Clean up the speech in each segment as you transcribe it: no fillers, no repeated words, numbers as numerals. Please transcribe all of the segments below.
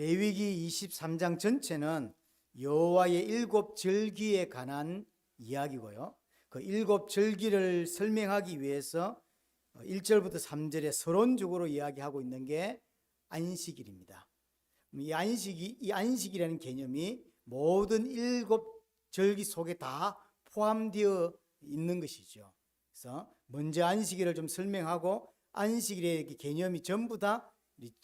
레위기 23장 전체는 여호와의 일곱 절기에 관한 이야기고요. 그 일곱 절기를 설명하기 위해서 1절부터 3절에 서론적으로 이야기하고 있는 게 안식일입니다. 이 안식이라는 개념이 모든 일곱 절기 속에 다 포함되어 있는 것이죠. 그래서 먼저 안식일을 좀 설명하고 안식일의 개념이 전부 다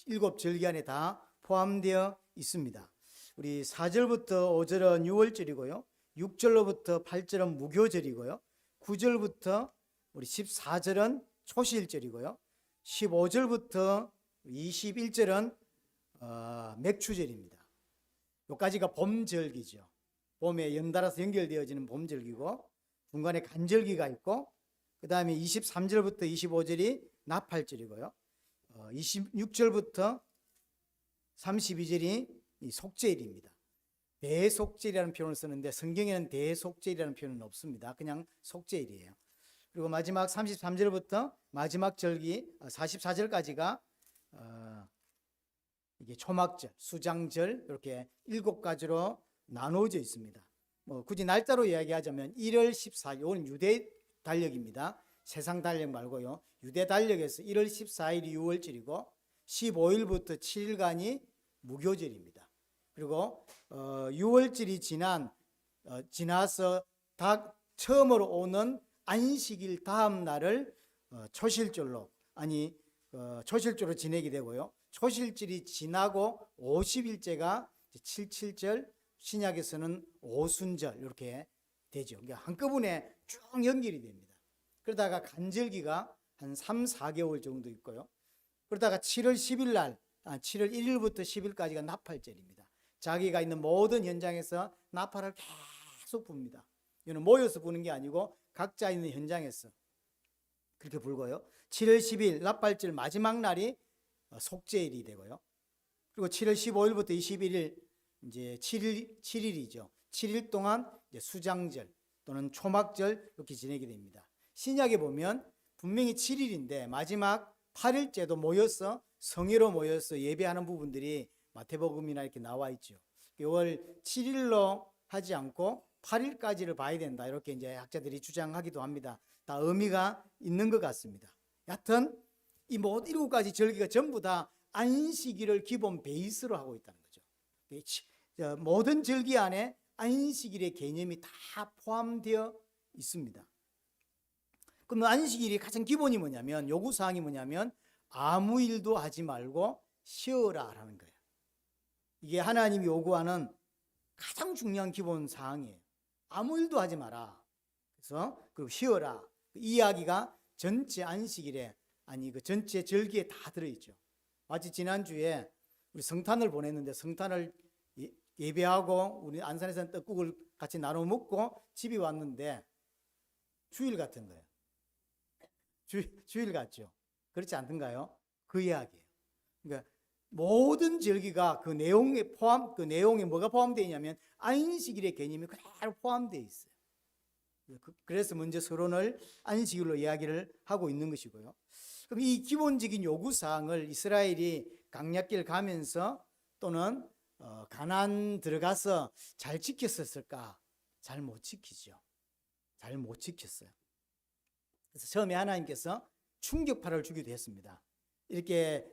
일곱 절기 안에 다 포함되어 있습니다. 우리 4절부터 5절은 유월절이고요. 6절로부터 8절은 무교절이고요. 9절부터 우리 14절은 초실절이고요. 15절부터 21절은 맥추절입니다. 여기까지가 봄절기죠. 봄에 연달아서 연결되어지는 봄절기고 중간에 간절기가 있고 그 다음에 23절부터 25절이 나팔절이고요. 26절부터 32절이 속죄일입니다. 대속죄일이라는 표현을 쓰는데 성경에는 대속죄일이라는 표현은 없습니다. 그냥 속죄일이에요. 그리고 마지막 33절부터 마지막 절기 44절까지가 이게 초막절, 수장절 이렇게 7가지로 나누어져 있습니다. 굳이 날짜로 이야기하자면 1월 14일, 이건 유대 달력입니다. 세상 달력 말고요. 유대 달력에서 1월 14일이 유월절이고 15일부터 7일간이 무교절입니다. 그리고 유월절이 지나서 처음으로 오는 안식일 다음 날을 초실절로 초실절로 지내게 되고요. 초실절이 지나고 50일째가 77절, 신약에서는 오순절 이렇게 되죠. 그러니까 한꺼번에 쭉 연결이 됩니다. 그러다가 간절기가 한 3, 4개월 정도 있고요. 그러다가 7월 10일 날, 7월 1일부터 10일까지가 나팔절입니다. 자기가 있는 모든 현장에서 나팔을 계속 붑니다. 이거는 모여서 부는 게 아니고 각자 있는 현장에서 그렇게 불고요. 7월 10일 나팔절 마지막 날이 속죄일이 되고요. 그리고 7월 15일부터 21일 이제 7일이죠. 7일 동안 이제 수장절 또는 초막절 이렇게 지내게 됩니다. 신약에 보면 분명히 7일인데 마지막 8일째도 모여서 성회로 모여서 예배하는 부분들이 마태복음이나 이렇게 나와 있죠. 이걸 7일로 하지 않고 8일까지를 봐야 된다. 이렇게 이제 학자들이 주장하기도 합니다. 다 의미가 있는 것 같습니다. 여하튼 이 모든 7가지 절기가 전부 다 안식일을 기본 베이스로 하고 있다는 거죠. 모든 절기 안에 안식일의 개념이 다 포함되어 있습니다. 그럼 안식일이 가장 기본이 뭐냐면 요구사항이 뭐냐면 아무 일도 하지 말고 쉬어라라는 거예요. 이게 하나님이 요구하는 가장 중요한 기본 사항이에요. 아무 일도 하지 마라. 그래서 그리고 쉬어라. 이 이야기가 전체 안식일에 그 전체 절기에 다 들어있죠. 마치 지난주에 우리 성탄을 보냈는데 성탄을 예배하고 우리 안산에서는 떡국을 같이 나눠 먹고 집에 왔는데 주일 같은 거예요. 주일 같죠. 그렇지 않던가요? 그 이야기예요. 그러니까 모든 절기가 그 내용에 뭐가 포함되어 있냐면 안식일의 개념이 그대로 포함되어 있어요. 그래서 먼저 서론을 안식일로 이야기를 하고 있는 것이고요. 그럼 이 기본적인 요구사항을 이스라엘이 광야길 가면서 또는 가나안 들어가서 잘 지켰었을까? 잘 못 지키죠. 잘 못 지켰어요. 그래서 처음에 하나님께서 충격파를 주기도 했습니다. 이렇게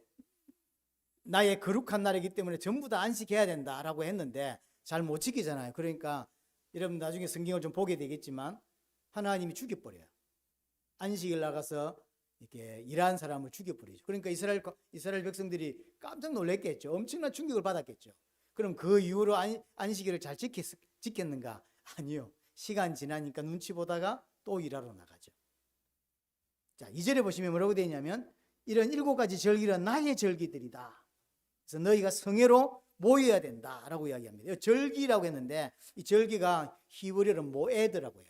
나의 거룩한 날이기 때문에 전부 다 안식해야 된다라고 했는데 잘 못 지키잖아요. 그러니까 여러분 나중에 성경을 좀 보게 되겠지만 하나님이 죽여버려요. 안식일 나가서 이렇게 일하는 사람을 죽여버리죠. 그러니까 이스라엘 백성들이 깜짝 놀랐겠죠. 엄청난 충격을 받았겠죠. 그럼 그 이후로 안식일을 잘 지켰는가? 아니요. 시간 지나니까 눈치 보다가 또 일하러 나가죠. 자, 2절에 보시면 뭐라고 되어 있냐면 이런 7가지 절기는 나의 절기들이다. 그래서 너희가 성회로 모여야 된다라고 이야기합니다. 절기라고 했는데 이 절기가 히브리어로 모에드라고 해요.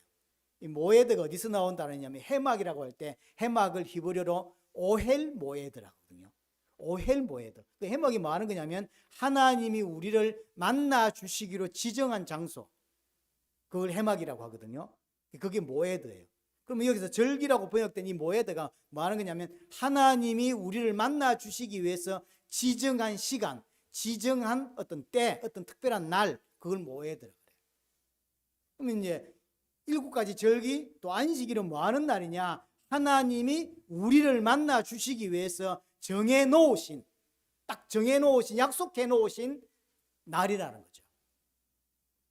이 모에드가 어디서 나온다는 냐면 해막이라고 할 때 해막을 히브리어로 오헬 모에드라고 하거든요. 오헬 모에드. 그 해막이 뭐 하는 거냐면 하나님이 우리를 만나 주시기로 지정한 장소. 그걸 해막이라고 하거든요. 그게 모에드예요. 그러면 여기서 절기라고 번역된 이 모에드가 뭐 하는 거냐면 하나님이 우리를 만나 주시기 위해서 지정한 시간, 지정한 어떤 때, 어떤 특별한 날, 그걸 모여들어 그래요. 그러면 이제 7가지 절기 또 안식일은 뭐 하는 날이냐? 하나님이 우리를 만나 주시기 위해서 정해 놓으신, 딱 정해 놓으신, 약속해 놓으신 날이라는 거죠.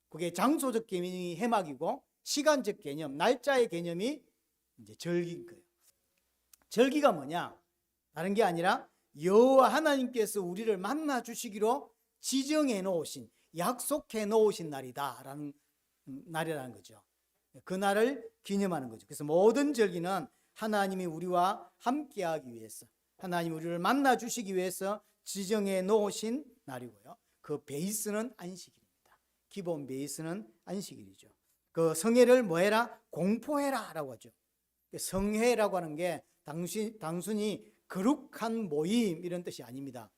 그게 장소적 개념이 해막이고 시간적 개념, 날짜의 개념이 이제 절기인 거예요. 절기가 뭐냐? 다른 게 아니라 여호와 하나님께서 우리를 만나 주시기로 지정해 놓으신, 약속해 놓으신 날이다라는 날이라는 거죠. 그 날을 기념하는 거죠. 그래서 모든 절기는 하나님이 우리와 함께하기 위해서, 하나님이 우리를 만나 주시기 위해서 지정해 놓으신 날이고요. 그 베이스는 안식일입니다. 기본 베이스는 안식일이죠. 그 성회를 뭐 해라? 공포해라 라고 하죠. 성회라고 하는 게 단순히 거룩한 모임 이런 뜻이 아닙니다.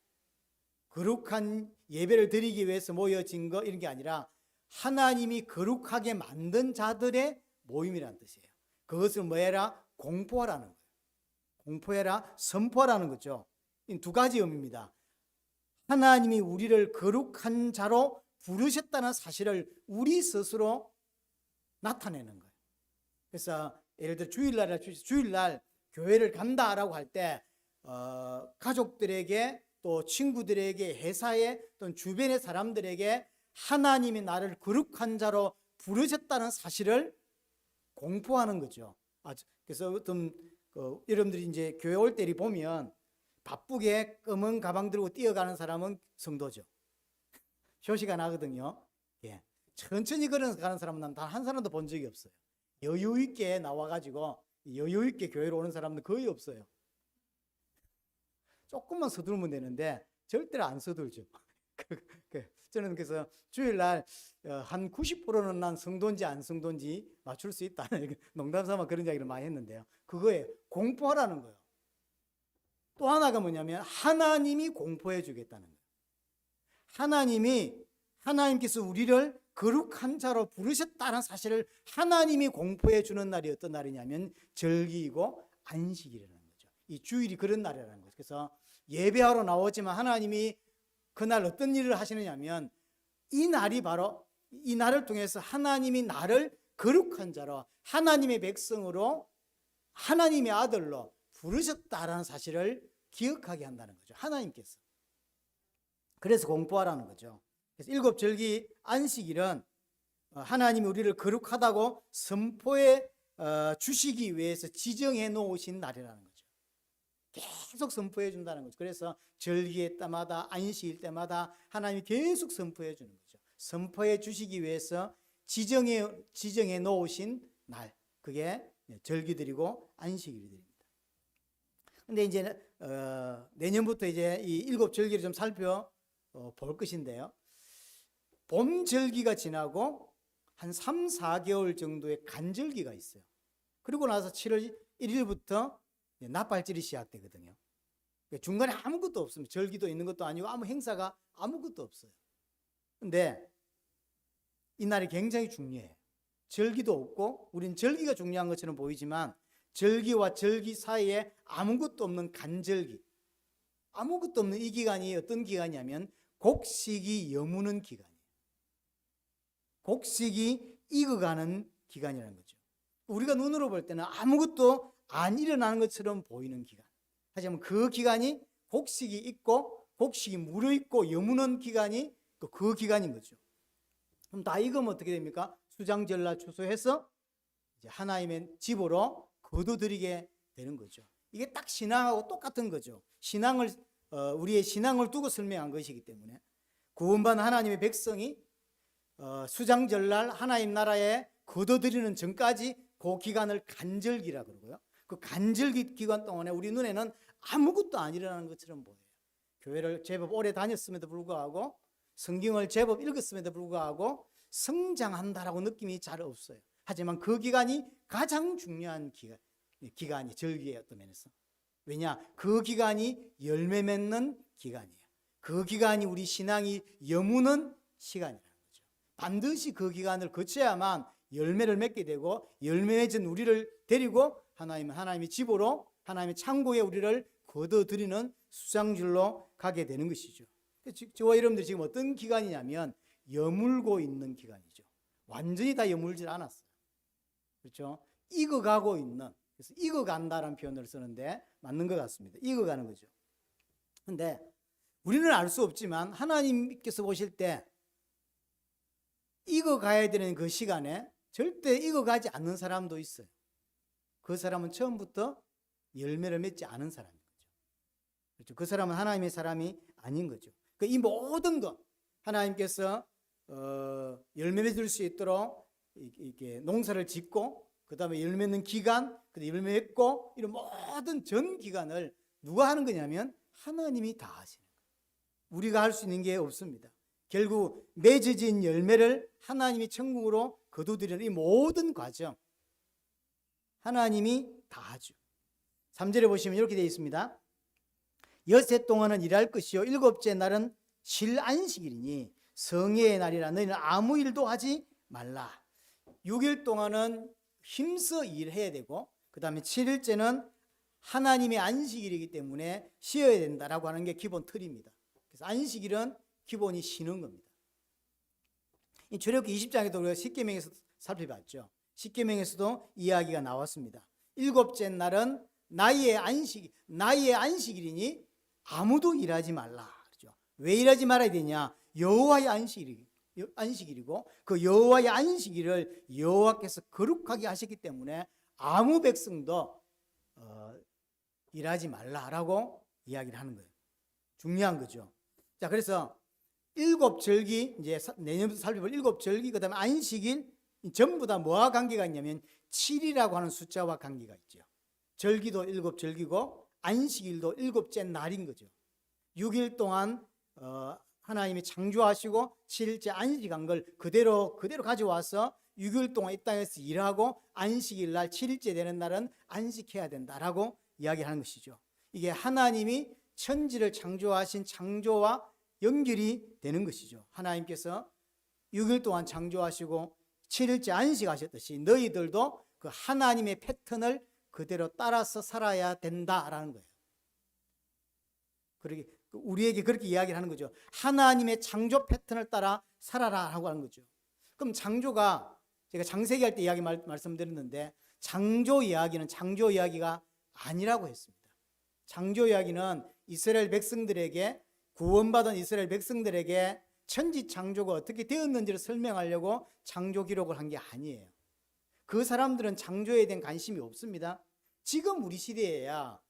거룩한 예배를 드리기 위해서 모여진 거 이런 게 아니라 하나님이 거룩하게 만든 자들의 모임이라는 뜻이에요. 그것을 뭐 해라? 공포하라는 거예요. 공포해라, 선포하라는 거죠. 이 두 가지 의미입니다. 하나님이 우리를 거룩한 자로 부르셨다는 사실을 우리 스스로 나타내는 거예요. 그래서 예를 들어 주일날 교회를 간다라고 할 때 가족들에게 또 친구들에게 회사에 또는 주변의 사람들에게 하나님이 나를 거룩한 자로 부르셨다는 사실을 공포하는 거죠. 그래서 어떤 여러분들이 이제 교회 올 때 보면 바쁘게 검은 가방 들고 뛰어가는 사람은 성도죠. 표시가 나거든요. 예. 천천히 걸어가는 사람은 난 단 한 사람도 본 적이 없어요. 여유 있게 나와가지고 여유 있게 교회로 오는 사람은 거의 없어요. 조금만 서두르면 되는데 절대로 안 서둘죠. 저는 그래서 주일날 한 90%는 난 성도인지 안 성도인지 맞출 수 있다. 농담 삼아 그런 이야기를 많이 했는데요. 그거에 공포하라는 거예요. 또 하나가 뭐냐면 하나님이 공포해 주겠다는 거예요. 하나님께서 우리를 거룩한 자로 부르셨다는 사실을 하나님이 공포해 주는 날이 어떤 날이냐면 절기이고 안식일이라는 거죠. 이 주일이 그런 날이라는 거죠. 그래서 예배하러 나오지만 하나님이 그날 어떤 일을 하시느냐면 이 날이 바로 이 날을 통해서 하나님이 나를 거룩한 자로 하나님의 백성으로 하나님의 아들로 부르셨다라는 사실을 기억하게 한다는 거죠. 하나님께서. 그래서 공포하라는 거죠. 그래서 7절기 안식일은 하나님이 우리를 거룩하다고 선포해 주시기 위해서 지정해 놓으신 날이라는 거죠. 계속 선포해 준다는 거죠. 그래서 절기의 때마다 안식일 때마다 하나님이 계속 선포해 주는 거죠. 선포해 주시기 위해서 지정해 놓으신 날, 그게 절기들이고 안식일들입니다. 근데 이제 내년부터 이제 이 7절기를 좀 살펴볼 것인데요. 봄 절기가 지나고 한 3, 4개월 정도의 간절기가 있어요. 그리고 나서 7월 1일부터 나팔절이 시작되거든요. 중간에 아무것도 없습니다. 절기도 있는 것도 아니고 아무 행사가 아무것도 없어요. 근데 이 날이 굉장히 중요해요. 절기도 없고 우린 절기가 중요한 것처럼 보이지만 절기와 절기 사이에 아무것도 없는 간절기, 아무것도 없는 이 기간이 어떤 기간이냐면 곡식이 여무는 기간이에요. 곡식이 익어가는 기간이라는 거죠. 우리가 눈으로 볼 때는 아무것도 안 일어나는 것처럼 보이는 기간. 하지만 그 기간이 곡식이 익고 곡식이 무르익고 여무는 기간이 그 기간인 거죠. 그럼 다 익으면 어떻게 됩니까? 수장절날 추수해서 이제 하나님의 집으로 거둬들이게 되는 거죠. 이게 딱 신앙하고 똑같은 거죠. 우리의 신앙을 두고 설명한 것이기 때문에 구원받은 하나님의 백성이 수장절날 하나님 나라에 거둬들이는 전까지 그 기간을 간절기라 그러고요. 그 간절기 기간 동안에 우리 눈에는 아무것도 안 일어나는 것처럼 보여요. 교회를 제법 오래 다녔음에도 불구하고 성경을 제법 읽었음에도 불구하고 성장한다라고 느낌이 잘 없어요. 하지만 그 기간이 가장 중요한 기간이 절기의 어떤 면에서. 왜냐? 그 기간이 열매 맺는 기간이에요. 그 기간이 우리 신앙이 여무는 시간이라는 거죠. 반드시 그 기간을 거쳐야만 열매를 맺게 되고 열매 맺은 우리를 데리고 하나님의 집으로 하나님의 창고에 우리를 거둬들이는 수장줄로 가게 되는 것이죠. 저와 여러분들이 지금 어떤 기간이냐면 여물고 있는 기간이죠. 완전히 다 여물질 않았어요. 그렇죠? 익어가고 있는, 그래서 익어간다라는 표현을 쓰는데 맞는 것 같습니다. 익어가는 거죠. 근데 우리는 알 수 없지만 하나님께서 보실 때 익어가야 되는 그 시간에 절대 익어가지 않는 사람도 있어요. 그 사람은 처음부터 열매를 맺지 않은 사람인 거죠. 그렇죠? 그 사람은 하나님의 사람이 아닌 거죠. 이 모든 것 하나님께서 열매 맺을 수 있도록 이렇게 농사를 짓고 그 다음에 열매 맺는 기간, 그 열매 맺고 이런 모든 전 기간을 누가 하는 거냐면 하나님이 다 하시는 거예요. 우리가 할 수 있는 게 없습니다. 결국 맺어진 열매를 하나님이 천국으로 거두드리는 이 모든 과정 하나님이 다 하죠. 3절에 보시면 이렇게 되어 있습니다. 엿새 동안은 일할 것이요 일곱째 날은 쉴 안식일이니 성회의 날이라 너희는 아무 일도 하지 말라. 6일 동안은 힘써 일해야 되고 그 다음에 7일째는 하나님의 안식일이기 때문에 쉬어야 된다라고 하는 게 기본 틀입니다. 그래서 안식일은 기본이 쉬는 겁니다. 이 출애굽기 20장에도 우리가 십계명에서 살펴봤죠. 십계명에서도 이야기가 나왔습니다. 일곱째 날은 나의 안식일이니 아무도 일하지 말라. 그렇죠? 왜 일하지 말아야 되냐? 여호와의 안식일이고 그 여호와의 안식일을 여호와께서 거룩하게 하셨기 때문에 아무 백성도 일하지 말라라고 이야기를 하는 거예요. 중요한 거죠. 자, 그래서 일곱 절기, 이제 내년부터 살펴볼 일곱 절기, 그 다음에 안식일, 전부 다 뭐와 관계가 있냐면 7이라고 하는 숫자와 관계가 있죠. 절기도 일곱 절기고 안식일도 일곱째 날인 거죠. 6일 동안 하나님이 창조하시고 7일째 안식한 걸 그대로 가져와서 6일 동안 이 땅에서 일하고 안식일 날 7일째 되는 날은 안식해야 된다라고 이야기하는 것이죠. 이게 하나님이 천지를 창조하신 창조와 연결이 되는 것이죠. 하나님께서 6일 동안 창조하시고 7일째 안식하셨듯이 너희들도 그 하나님의 패턴을 그대로 따라서 살아야 된다라는 거예요. 그러게 우리에게 그렇게 이야기를 하는 거죠. 하나님의 창조 패턴을 따라 살아라라고 하는 거죠. 그럼 창조가 제가 창세기 할 때 이야기 말씀드렸는데 창조 이야기가 아니라고 했습니다. 창조 이야기는 이스라엘 백성들에게 구원받은 이스라엘 백성들에게 천지 창조가 어떻게 되었는지를 설명하려고 창조 기록을 한 게 아니에요. 그 사람들은 창조에 대한 관심이 없습니다. 지금 우리 시대에야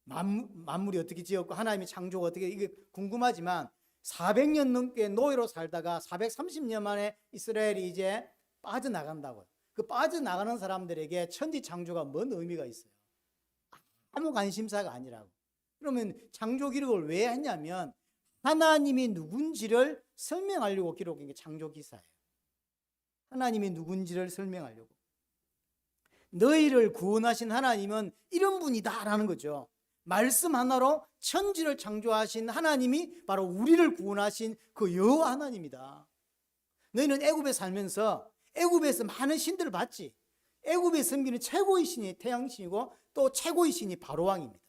만물이 어떻게 지었고 하나님의 창조가 어떻게 이게 궁금하지만 400년 넘게 노예로 살다가 430년 만에 이스라엘이 이제 빠져나간다고요. 그 빠져나가는 사람들에게 천지 창조가 뭔 의미가 있어요? 아무 관심사가 아니라고. 그러면 창조 기록을 왜 했냐면 하나님이 누군지를 설명하려고 기록한 게 창조 기사예요. 하나님이 누군지를 설명하려고. 너희를 구원하신 하나님은 이런 분이다라는 거죠. 말씀 하나로 천지를 창조하신 하나님이 바로 우리를 구원하신 그 여호와 하나님이다. 너희는 애굽에 살면서 애굽에서 많은 신들을 봤지. 애굽에 섬기는 최고의 신이 태양신이고 또 최고의 신이 바로왕입니다.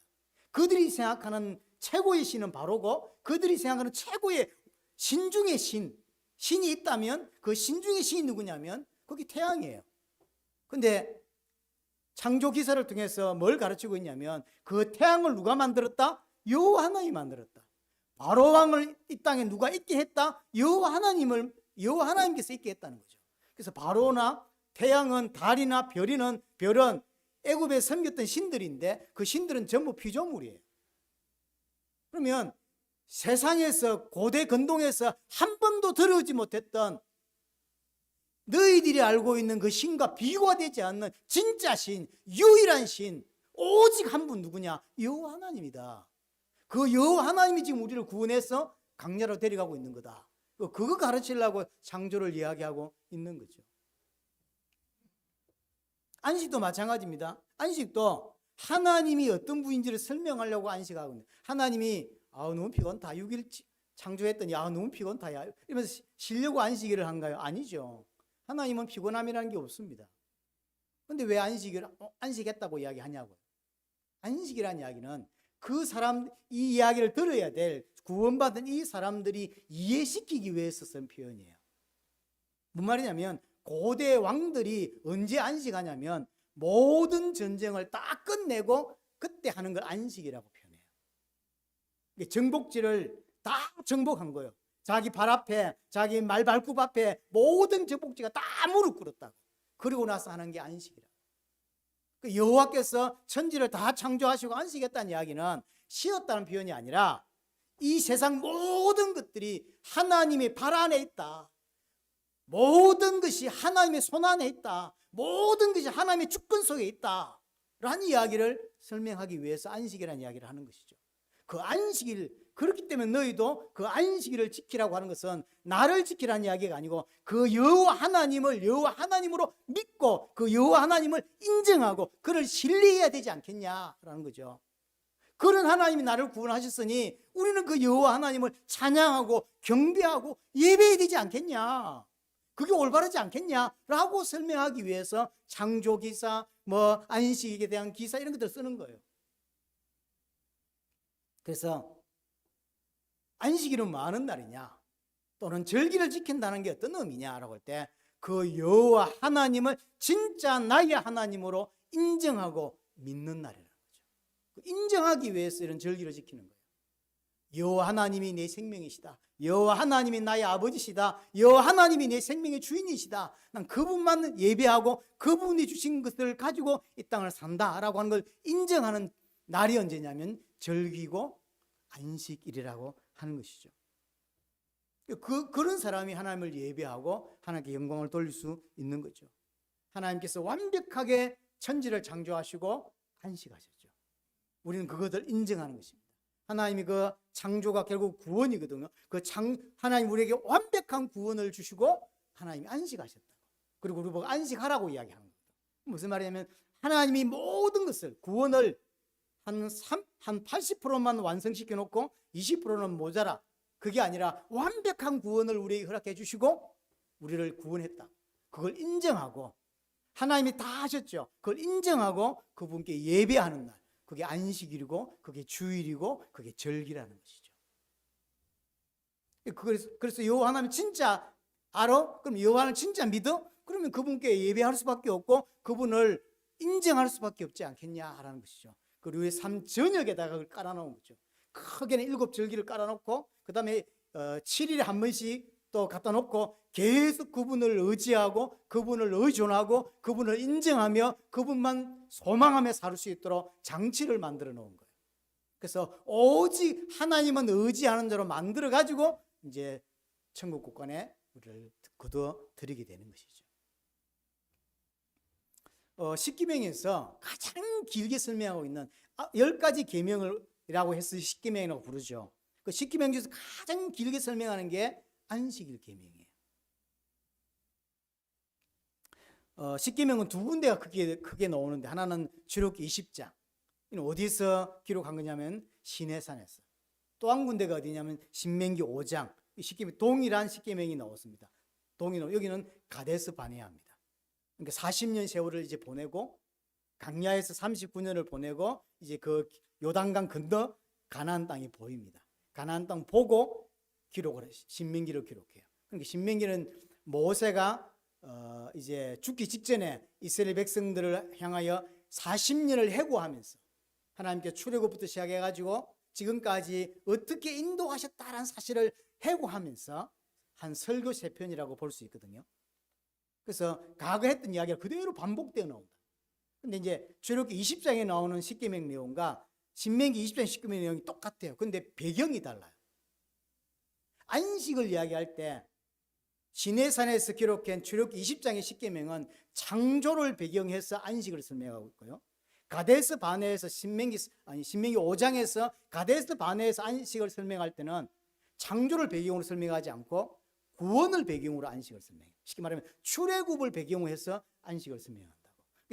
그들이 생각하는 최고의 신은 바로고 그들이 생각하는 최고의 신 중의 신이 있다면 그 신 중의 신이 누구냐면 거기 태양이에요. 근데 창조 기사를 통해서 뭘 가르치고 있냐면 그 태양을 누가 만들었다? 여호와 하나님이 만들었다. 바로왕을 이 땅에 누가 있게 했다? 여호와 하나님께서 있게 했다는 거죠. 그래서 바로나 태양은 달이나 별은 애굽에 섬겼던 신들인데 그 신들은 전부 피조물이에요. 그러면 세상에서 고대 근동에서 한 번도 들어오지 못했던 너희들이 알고 있는 그 신과 비교되지 않는 진짜 신, 유일한 신, 오직 한 분 누구냐? 여호와 하나님이다. 그 여호와 하나님이 지금 우리를 구원해서 강야로 데려가고 있는 거다. 그거 가르치려고 창조를 이야기하고 있는 거죠. 안식도 마찬가지입니다. 안식도 하나님이 어떤 분인지를 설명하려고 안식하고 있는. 하나님이 너무 피곤다. 6일 창조했더니 너무 피곤다. 이러면서 쉬려고 안식일을 한가요? 아니죠. 하나님은 피곤함이라는 게 없습니다. 그런데 왜 안식했다고 이야기하냐고요. 안식이라는 이야기는 그 사람 이 이야기를 들어야 될 구원받은 이 사람들이 이해시키기 위해서 쓴 표현이에요. 뭔 말이냐면 고대 왕들이 언제 안식하냐면 모든 전쟁을 다 끝내고 그때 하는 걸 안식이라고 표현해요. 정복지를 다 정복한 거예요. 자기 발 앞에, 자기 말발굽 앞에 모든 정복지가 다 무릎 꿇었다고. 그리고 나서 하는 게 안식이라고. 여호와께서 천지를 다 창조하시고 안식했다는 이야기는 쉬었다는 표현이 아니라 이 세상 모든 것들이 하나님의 발 안에 있다. 모든 것이 하나님의 손 안에 있다. 모든 것이 하나님의 주권 속에 있다. 라는 이야기를 설명하기 위해서 안식이라는 이야기를 하는 것이죠. 그 안식일, 그렇기 때문에 너희도 그 안식일을 지키라고 하는 것은 나를 지키라는 이야기가 아니고 그 여호와 하나님을 여호와 하나님으로 믿고 그 여호와 하나님을 인정하고 그를 신뢰해야 되지 않겠냐라는 거죠. 그런 하나님이 나를 구원하셨으니 우리는 그 여호와 하나님을 찬양하고 경배하고 예배해야 되지 않겠냐. 그게 올바르지 않겠냐라고 설명하기 위해서 창조기사, 안식에 대한 기사 이런 것들을 쓰는 거예요. 그래서 안식일은 뭐 하는 날이냐 또는 절기를 지킨다는 게 어떤 의미냐라고 할 때 그 여호와 하나님을 진짜 나의 하나님으로 인정하고 믿는 날이라는 거죠. 인정하기 위해서 이런 절기를 지키는 거예요. 여호와 하나님이 내 생명이시다. 여호와 하나님이 나의 아버지시다. 여호와 하나님이 내 생명의 주인이시다. 난 그분만 예배하고 그분이 주신 것들을 가지고 이 땅을 산다라고 하는 걸 인정하는 날이 언제냐면 절기고 안식일이라고 하는 것이죠. 그런 사람이 하나님을 예배하고 하나님께 영광을 돌릴 수 있는 거죠. 하나님께서 완벽하게 천지를 창조하시고 안식하셨죠. 우리는 그것을 인정하는 것입니다. 하나님이 그 창조가 결국 구원이거든요. 하나님 우리에게 완벽한 구원을 주시고 하나님이 안식하셨다고. 그리고 우리 보고 안식하라고 이야기하는 겁니다. 무슨 말이냐면 하나님이 모든 것을 구원을 한 80%만 완성시켜 놓고 20%는 모자라. 그게 아니라 완벽한 구원을 우리에게 허락해 주시고 우리를 구원했다. 그걸 인정하고 하나님이 다 하셨죠. 그걸 인정하고 그분께 예배하는 날. 그게 안식일이고 그게 주일이고 그게 절기라는 것이죠. 그래서 여호와 하나님 진짜 알아? 그럼 여호와 하나님 진짜 믿어? 그러면 그분께 예배할 수밖에 없고 그분을 인정할 수밖에 없지 않겠냐라는 것이죠. 그리고 우리 삶 저녁에다가 그걸 깔아놓은 거죠. 크게는 7절기를 깔아놓고 그 다음에 7일에 한 번씩 또 갖다 놓고 계속 그분을 의지하고 그분을 의존하고 그분을 인정하며 그분만 소망하며 살 수 있도록 장치를 만들어 놓은 거예요. 그래서 오직 하나님은 의지하는 자로 만들어 가지고 이제 천국 국간에 우리를 거두어 드리게 되는 것이죠. 십계명에서 가장 길게 설명하고 있는 10가지 계명이라고 해서 십계명이라고 부르죠. 그 십계명 중에서 가장 길게 설명하는 게 안식일 계명이에요. 십계명은 두 군데가 크게 나오는데 하나는 출애굽기 20장. 이는 어디서 기록한 거냐면 시내산에서. 또 한 군데가 어디냐면 신명기 5장. 십계명 동일한 십계명이 나왔습니다. 여기는 가데스 바네아입니다. 그러니까 40년 세월을 이제 보내고 강야에서 39년을 보내고 이제 그 요단강 건너 가나안 땅이 보입니다. 가나안 땅 보고 기록을 신명기를 기록해요. 그러니까 신명기는 모세가 이제 죽기 직전에 이스라엘 백성들을 향하여 40년을 해고하면서 하나님께 출애굽부터 시작해 가지고 지금까지 어떻게 인도하셨다라는 사실을 해고하면서 한 설교 세 편이라고 볼 수 있거든요. 그래서 과거 했던 이야기가 그대로 반복되어 나온다. 근데 이제 출애굽기 20장에 나오는 십계명 내용과 신명기 20장 십계명 내용이 똑같아요. 근데 배경이 달라요. 안식을 이야기할 때 시내산에서 기록한 출애굽기 20장의 십계명은 창조를 배경해서 안식을 설명하고 있고요. 가데스 바네에서 신명기 5장에서 가데스 바네에서 안식을 설명할 때는 창조를 배경으로 설명하지 않고 구원을 배경으로 안식을 설명해요. 쉽게 말하면 출애굽을 배경으로 해서 안식을 설명한다고.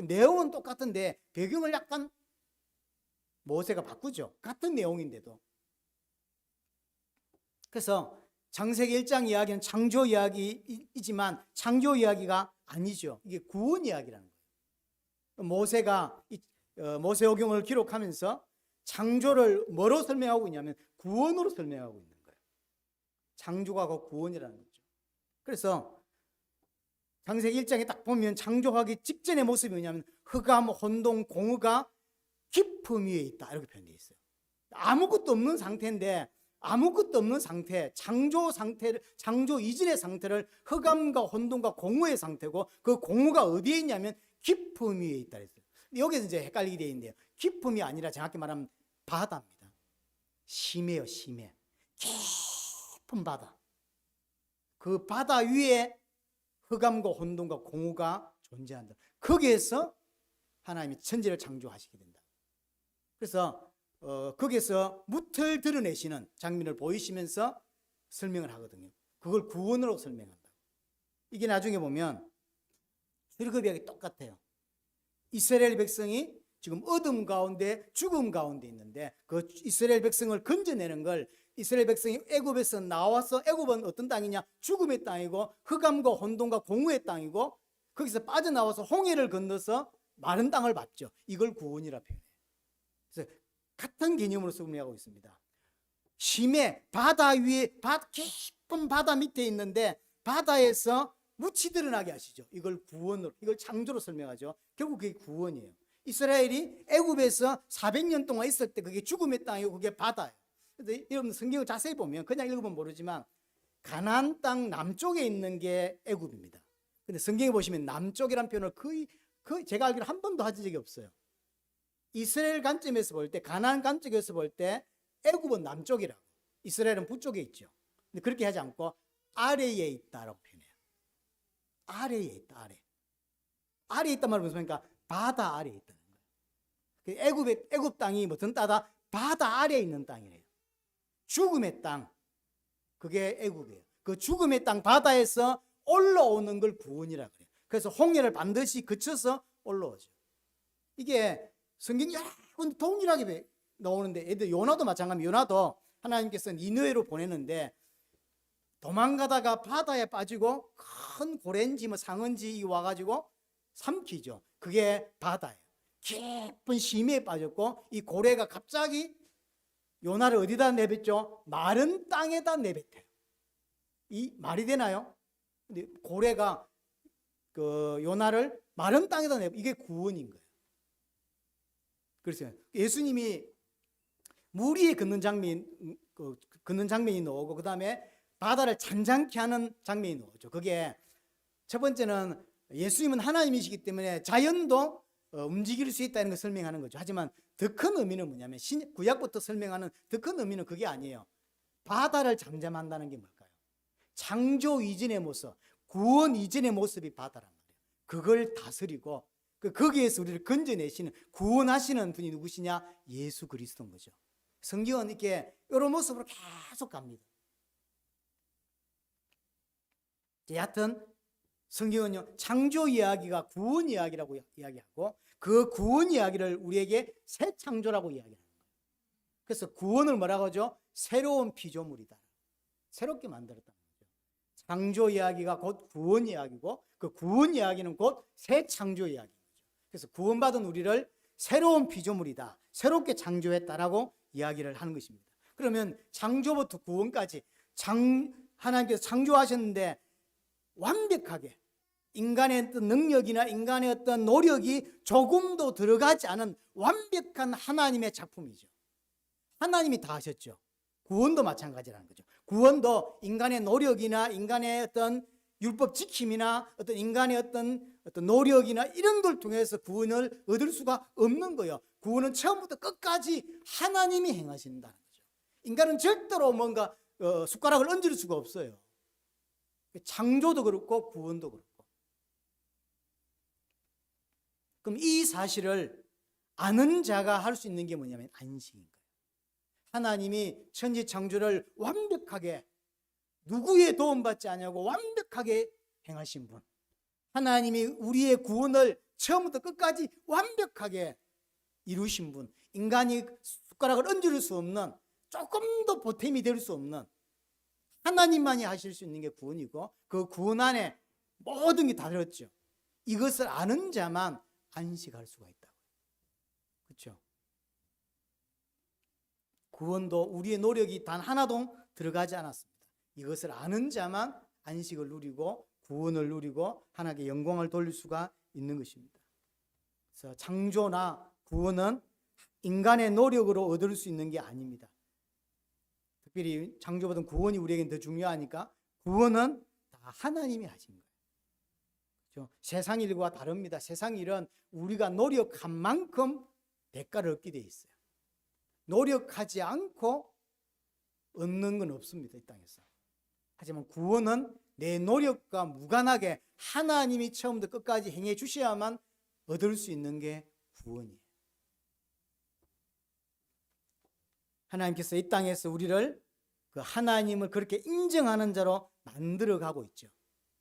내용은 똑같은데 배경을 약간 모세가 바꾸죠. 같은 내용인데도. 그래서 창세기 1장 이야기는 창조 이야기이지만 창조 이야기가 아니죠. 이게 구원 이야기라는 거예요. 모세가 모세오경을 기록하면서 창조를 뭐로 설명하고 있냐면 구원으로 설명하고 있는 거예요. 창조가 곧 구원이라는 거죠. 그래서 창세기 1장에 딱 보면 창조하기 직전의 모습이 뭐냐면 흑암, 혼돈, 공허가 깊음 위에 있다 이렇게 표현되어 있어요. 아무것도 없는 상태인데 아무것도 없는 상태, 창조 상태를, 창조 이전의 상태를 흑암과 혼돈과 공허의 상태고 그 공허가 어디에 있냐면 깊음 위에 있다 그랬어요. 여기서 이제 헷갈리게 되어 있는데요. 깊음이 아니라 정확히 말하면 바다입니다. 심해요, 심해. 깊은 바다. 그 바다 위에 흑암과 혼돈과 공허가 존재한다. 거기에서 하나님이 천지를 창조하시게 된다. 그래서 거기에서 무틀 드러내시는 장면을 보이시면서 설명을 하거든요. 그걸 구원으로 설명한다. 이게 나중에 보면 출애굽이 똑같아요. 이스라엘 백성이 지금 어둠 가운데 죽음 가운데 있는데 그 이스라엘 백성을 건져내는 걸 이스라엘 백성이 애굽에서 나와서 애굽은 어떤 땅이냐? 죽음의 땅이고 흑암과 혼돈과 공허의 땅이고 거기서 빠져나와서 홍해를 건너서 마른 땅을 밟죠. 이걸 구원이라 표현해요. 그래서 같은 개념으로 설명하고 있습니다. 심해 바다 위에 깊은 바다 밑에 있는데 바다에서 묻히 드러나게 하시죠. 이걸 구원으로, 이걸 창조로 설명하죠. 결국 그게 구원이에요. 이스라엘이 애굽에서 400년 동안 있을 때 그게 죽음의 땅이고 그게 바다예요. 그래서 여러분 성경을 자세히 보면 그냥 읽으면 모르지만 가나안 땅 남쪽에 있는 게 애굽입니다. 근데 성경에 보시면 남쪽이라는 표현을 거의 제가 알기로 한 번도 하신 적이 없어요. 이스라엘 관점에서 볼 때, 가나안 관점에서 볼 때 애굽은 남쪽이라고, 이스라엘은 북쪽에 있죠. 근데 그렇게 하지 않고 아래에 있다라고 표현해요. 아래에 있다, 아래. 아래에 있단 말은 무슨 말입니까? 바다 아래에 있다는 거예요. 애굽 땅이 무슨 땅이다? 바다 아래에 있는 땅이래요. 죽음의 땅, 그게 애굽이에요. 그 죽음의 땅 바다에서 올라오는 걸 구원이라 그래요. 그래서 홍해를 반드시 거쳐서 올라오죠. 이게 성경이 여러 군데 동일하게 나오는데 애들 요나도 마찬가지입니다. 요나도 하나님께서 니느웨로 보내는데 도망가다가 바다에 빠지고 큰 고래인지 뭐 상어인지 와가지고 삼키죠. 그게 바다예요. 깊은 심해에 빠졌고 이 고래가 갑자기 요나를 어디다 내뱉죠? 마른 땅에다 내뱉어요. 이 말이 되나요? 근데 고래가 그 요나를 마른 땅에다 내뱉어. 이게 구원인 거예요. 그래서 예수님이 물 위에 걷는 장면이 나오고 그 다음에 바다를 잔잔케 하는 장면이 나오죠. 그게 첫 번째는 예수님은 하나님이시기 때문에 자연도 움직일 수 있다는 걸 설명하는 거죠. 하지만 더 큰 의미는 뭐냐면 구약부터 설명하는 더 큰 의미는 그게 아니에요. 바다를 잠잠한다는 게 뭘까요? 창조 이전의 모습, 구원 이전의 모습이 바다란 말이에요. 그걸 다스리고 거기에서 우리를 건져내시는, 구원하시는 분이 누구시냐? 예수 그리스도인 거죠. 성경은 이렇게 이런 모습으로 계속 갑니다. 여하튼 성경은요, 창조 이야기가 구원 이야기라고 이야기하고 그 구원 이야기를 우리에게 새 창조라고 이야기하는 거예요. 그래서 구원을 뭐라고 하죠? 새로운 피조물이다. 새롭게 만들었다는 거죠. 창조 이야기가 곧 구원 이야기고 그 구원 이야기는 곧 새 창조 이야기인 거죠. 그래서 구원받은 우리를 새로운 피조물이다, 새롭게 창조했다라고 이야기를 하는 것입니다. 그러면 창조부터 구원까지 하나님께서 창조하셨는데 완벽하게 인간의 어떤 능력이나 인간의 어떤 노력이 조금도 들어가지 않은 완벽한 하나님의 작품이죠. 하나님이 다 하셨죠. 구원도 마찬가지라는 거죠. 구원도 인간의 노력이나 인간의 어떤 율법 지킴이나 어떤 인간의 어떤 노력이나 이런 걸 통해서 구원을 얻을 수가 없는 거예요. 구원은 처음부터 끝까지 하나님이 행하신다는 거죠. 인간은 절대로 뭔가 숟가락을 얹을 수가 없어요. 창조도 그렇고 구원도 그렇고. 그럼 이 사실을 아는 자가 할 수 있는 게 뭐냐면 안식인 거예요. 하나님이 천지 창조를 완벽하게 누구의 도움받지 않냐고 완벽하게 행하신 분, 하나님이 우리의 구원을 처음부터 끝까지 완벽하게 이루신 분, 인간이 숟가락을 얹을 수 없는, 조금도 보탬이 될 수 없는 하나님만이 하실 수 있는 게 구원이고 그 구원 안에 모든 게 다 들었죠. 이것을 아는 자만 안식할 수가 있다고. 그렇죠? 구원도 우리의 노력이 단 하나도 들어가지 않았습니다. 이것을 아는 자만 안식을 누리고 구원을 누리고 하나님께 영광을 돌릴 수가 있는 것입니다. 그래서 창조나 구원은 인간의 노력으로 얻을 수 있는 게 아닙니다. 특별히 창조보다는 구원이 우리에게는 더 중요하니까 구원은 다 하나님이 하신 거예요. 그렇죠? 세상 일과 다릅니다. 세상 일은 우리가 노력한 만큼 대가를 얻게 돼 있어요. 노력하지 않고 얻는 건 없습니다. 이 땅에서. 하지만 구원은 내 노력과 무관하게 하나님이 처음부터 끝까지 행해 주셔야만 얻을 수 있는 게 구원이에요. 하나님께서 이 땅에서 우리를 그 하나님을 그렇게 인정하는 자로 만들어 가고 있죠.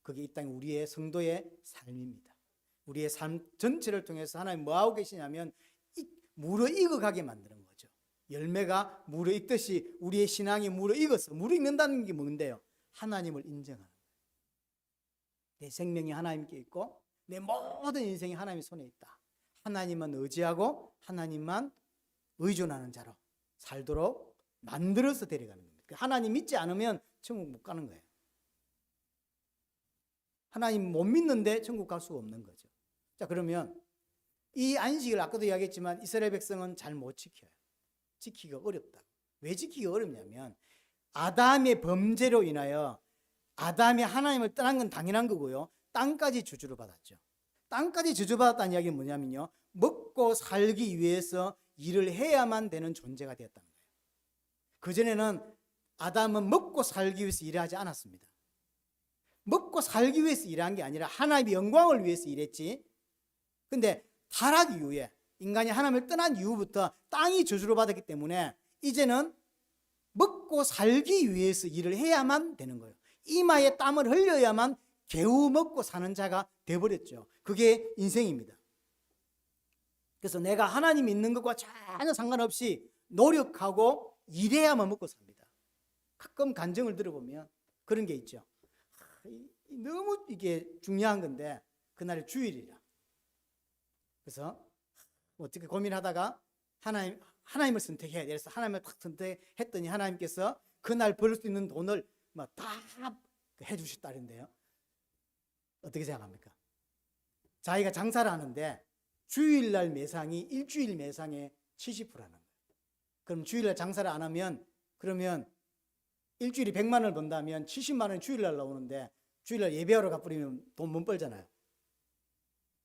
그게 이 땅 우리의 성도의 삶입니다. 우리의 삶 전체를 통해서 하나님 뭐 하고 계시냐면 무르익어가게 만드는 거죠. 열매가 무르익듯이 우리의 신앙이 무르익어서 무르익는다는 게 뭔데요? 하나님을 인정하는 거예요. 내 생명이 하나님께 있고 내 모든 인생이 하나님의 손에 있다. 하나님만 의지하고 하나님만 의존하는 자로 살도록 만들어서 데려가는 겁니다. 하나님 믿지 않으면 천국 못 가는 거예요. 하나님 못 믿는데 천국 갈 수가 없는 거죠. 자, 그러면 이 안식을 아까도 이야기했지만 이스라엘 백성은 잘 못 지켜요. 지키기가 어렵다. 왜 지키기가 어렵냐면 아담의 범죄로 인하여 아담이 하나님을 떠난 건 당연한 거고요. 땅까지 저주를 받았죠. 땅까지 저주받았다는 이야기는 뭐냐면요. 먹고 살기 위해서 일을 해야만 되는 존재가 되었다는 거예요. 그전에는 아담은 먹고 살기 위해서 일하지 않았습니다. 먹고 살기 위해서 일한 게 아니라 하나님의 영광을 위해서 일했지. 근데 타락 이후에 인간이 하나님을 떠난 이후부터 땅이 저주를 받았기 때문에 이제는 먹고 살기 위해서 일을 해야만 되는 거예요. 이마에 땀을 흘려야만 겨우 먹고 사는 자가 되어버렸죠. 그게 인생입니다. 그래서 내가 하나님 믿는 것과 전혀 상관없이 노력하고 일해야만 먹고 삽니다. 가끔 간증을 들어보면 그런 게 있죠. 너무 이게 중요한 건데 그날이 주일이라. 그래서 어떻게 고민하다가 하나님을 선택해야 돼. 그래서 하나님을 딱 선택했더니 하나님께서 그날 벌 수 있는 돈을 다 해주셨다는데요. 어떻게 생각합니까? 자기가 장사를 하는데 주일날 매상이 일주일 매상의 70%라는 거예요. 그럼 주일날 장사를 안 하면 그러면 일주일이 100만 원을 번다면 70만 원이 주일날 나오는데 주일날 예배하러 가버리면 돈 못 벌잖아요.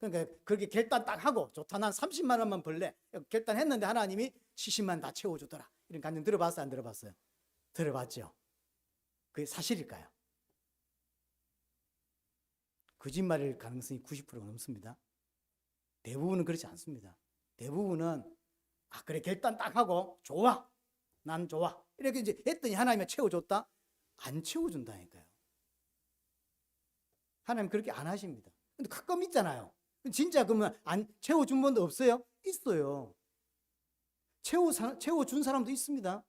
그러니까 그렇게 결단 딱 하고 좋다 난 30만 원만 벌래. 결단했는데 하나님이 70만 다 채워주더라. 이런 간증 들어봤어요? 안 들어봤어요? 들어봤죠? 그게 사실일까요? 거짓말일 가능성이 90%가 넘습니다. 대부분은 그렇지 않습니다. 대부분은 그래 결단 딱 하고 좋아 난 좋아 이렇게 이제 했더니 하나님이 채워줬다? 안 채워준다니까요. 하나님 그렇게 안 하십니다. 근데 가끔 있잖아요. 진짜 그러면 안 채워준 분도 없어요? 있어요. 채워준 사람도 있습니다.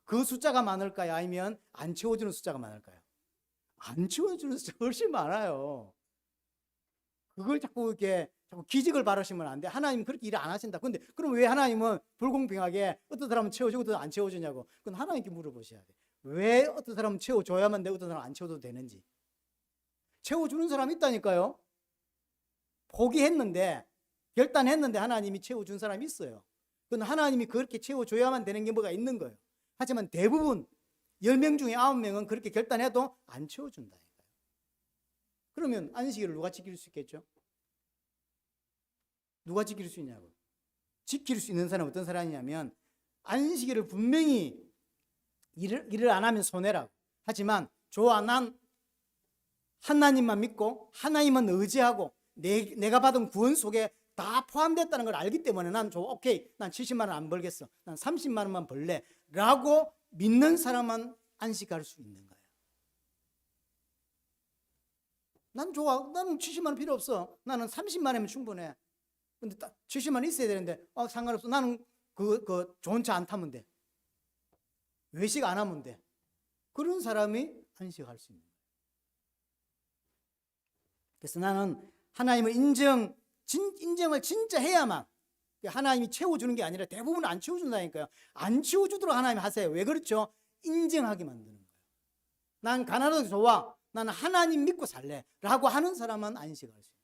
그 숫자가 많을까요? 아니면 안 채워주는 숫자가 많을까요? 안 채워주는 숫자가 훨씬 많아요. 그걸 자꾸 기적을 바라시면 안 돼. 하나님은 그렇게 일을 안 하신다. 근데 그럼 왜 하나님은 불공평하게 어떤 사람은 채워주고 어떤 사람은 안 채워주냐고. 그건 하나님께 물어보셔야 돼. 왜 어떤 사람은 채워줘야만 되고 어떤 사람은 안 채워도 되는지. 채워주는 사람이 있다니까요. 포기했는데 결단했는데 하나님이 채워준 사람이 있어요. 그건 하나님이 그렇게 채워줘야만 되는 게 뭐가 있는 거예요. 하지만 대부분 10명 중에 9명은 그렇게 결단해도 안 채워준다니까요. 그러면 안식일을 누가 지킬 수 있겠죠? 누가 지킬 수 있냐고. 지킬 수 있는 사람은 어떤 사람이냐면 안식일을 분명히 일을 안 하면 손해라고. 하지만 좋아 난 하나님만 믿고 하나님만 의지하고 내가 받은 구원 속에 다 포함됐다는 걸 알기 때문에 난 좋아 오케이 난 70만 원 안 벌겠어. 난 30만 원만 벌래 라고 믿는 사람만 안식할 수 있는 거예요. 난 좋아. 나는 70만 원 필요 없어. 나는 30만 원이면 충분해. 근데 딱 70만 원 있어야 되는데 상관없어. 나는 그 좋은 차 안 타면 돼. 외식 안 하면 돼. 그런 사람이 안식할 수 있는 거예요. 그래서 나는 하나님을 인정을 진짜 해야만 하나님이 채워주는 게 아니라 대부분 안 채워준다니까요. 안 채워주도록 하나님 하세요. 왜 그렇죠? 인정하게 만드는 거예요. 난 가난해도 좋아. 나는 하나님 믿고 살래. 라고 하는 사람만 안식할 수 있어요.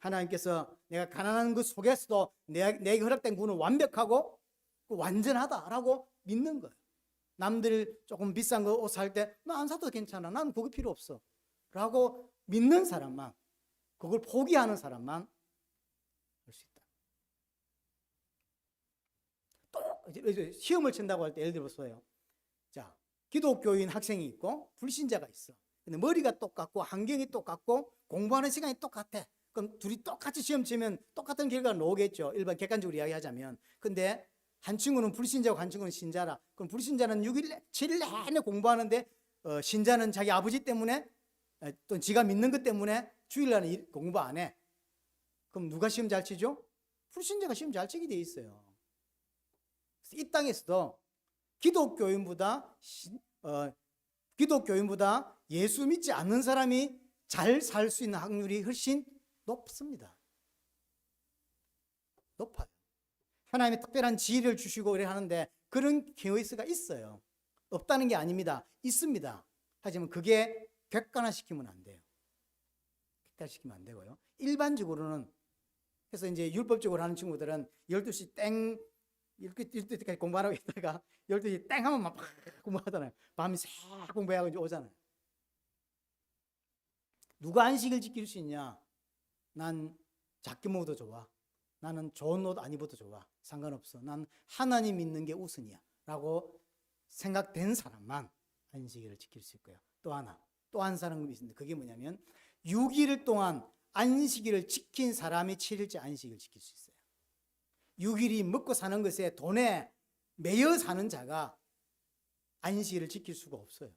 하나님께서 내가 가난한 그 속에서도 내게 허락된 구원은 완벽하고 완전하다라고 믿는 거예요. 남들 조금 비싼 거 옷 살 때 나 안 사도 괜찮아. 난 그거 필요 없어. 라고 믿는 사람만, 그걸 포기하는 사람만 할 수 있다. 또 시험을 친다고 할 때 예를 들어서요. 자, 기독교인 학생이 있고 불신자가 있어. 근데 머리가 똑같고 환경이 똑같고 공부하는 시간이 똑같아. 그럼 둘이 똑같이 시험 치면 똑같은 결과가 나오겠죠. 일반 객관적으로 이야기하자면. 근데 한 친구는 불신자고 한 친구는 신자라. 그럼 불신자는 6일, 7일 내내 공부하는데 신자는 자기 아버지 때문에 또 지가 믿는 것 때문에 주일날은 공부 안 해. 그럼 누가 시험 잘 치죠? 불신자가 시험 잘 치게 돼 있어요. 이 땅에서도 기독교인보다 예수 믿지 않는 사람이 잘 살 수 있는 확률이 훨씬 높습니다. 높아요. 하나님의 특별한 지혜를 주시고 이래 하는데 그런 케이스가 있어요. 없다는 게 아닙니다. 있습니다. 하지만 그게 객관화시키면 안 돼요. 객관화시키면 안 되고요. 일반적으로는 그래서 이제 율법적으로 하는 친구들은 12시 땡 12시까지 공부하라고 있다가 12시 땡 하면 막 공부하잖아요. 밤이 새 공부하고 이제 오잖아요. 누가 안식을 지킬 수 있냐? 난 작게 먹어도 좋아. 나는 좋은 옷 안 입어도 좋아. 상관없어. 난 하나님 믿는 게 우선이야. 라고 생각된 사람만 안식일을 지킬 수 있고요. 또 한 사람이 있는데 그게 뭐냐면 6일 동안 안식일을 지킨 사람이 7일째 안식일을 지킬 수 있어요. 6일이 먹고 사는 것에 돈에 매여 사는 자가 안식일을 지킬 수가 없어요.